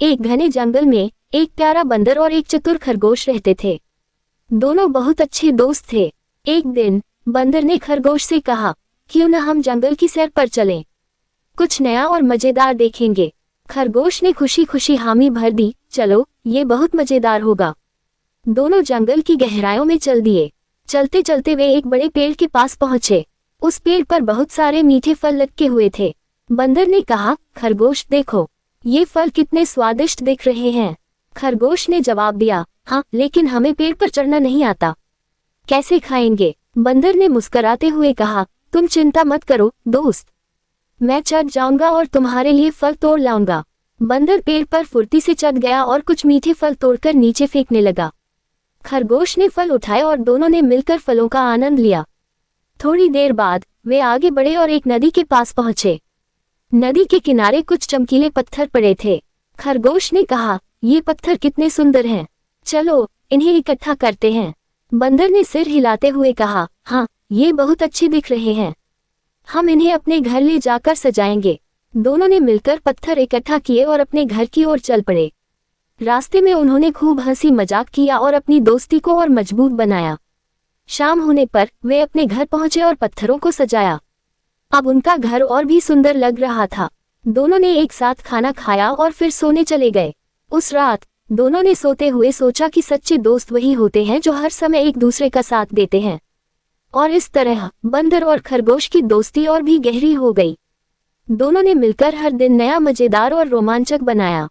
एक घने जंगल में एक प्यारा बंदर और एक चतुर खरगोश रहते थे। दोनों बहुत अच्छे दोस्त थे। एक दिन बंदर ने खरगोश से कहा, क्यों न हम जंगल की सैर पर चलें, कुछ नया और मजेदार देखेंगे। खरगोश ने खुशी खुशी हामी भर दी, चलो, ये बहुत मजेदार होगा। दोनों जंगल की गहराइयों में चल दिए। चलते चलते वे एक बड़े पेड़ के पास पहुंचे। उस पेड़ पर बहुत सारे मीठे फल लटके हुए थे। बंदर ने कहा, खरगोश देखो, ये फल कितने स्वादिष्ट दिख रहे हैं। खरगोश ने जवाब दिया, हाँ, लेकिन हमें पेड़ पर चढ़ना नहीं आता, कैसे खाएंगे। बंदर ने मुस्कुराते हुए कहा, तुम चिंता मत करो दोस्त, मैं चढ़ जाऊंगा और तुम्हारे लिए फल तोड़ लाऊंगा। बंदर पेड़ पर फुर्ती से चढ़ गया और कुछ मीठे फल तोड़कर नीचे फेंकने लगा। खरगोश ने फल उठाए और दोनों ने मिलकर फलों का आनंद लिया। थोड़ी देर बाद वे आगे बढ़े और एक नदी के पास पहुंचे। नदी के किनारे कुछ चमकीले पत्थर पड़े थे। खरगोश ने कहा, ये पत्थर कितने सुंदर हैं, चलो इन्हें इकट्ठा करते हैं। बंदर ने सिर हिलाते हुए कहा, हाँ, ये बहुत अच्छे दिख रहे हैं, हम इन्हें अपने घर ले जाकर सजाएंगे। दोनों ने मिलकर पत्थर इकट्ठा किए और अपने घर की ओर चल पड़े। रास्ते में उन्होंने खूब हंसी मजाक किया और अपनी दोस्ती को और मजबूत बनाया। शाम होने पर वे अपने घर पहुंचे और पत्थरों को सजाया। अब उनका घर और भी सुंदर लग रहा था। दोनों ने एक साथ खाना खाया और फिर सोने चले गए। उस रात दोनों ने सोते हुए सोचा कि सच्चे दोस्त वही होते हैं जो हर समय एक दूसरे का साथ देते हैं। और इस तरह बंदर और खरगोश की दोस्ती और भी गहरी हो गई। दोनों ने मिलकर हर दिन नया मजेदार और रोमांचक बनाया।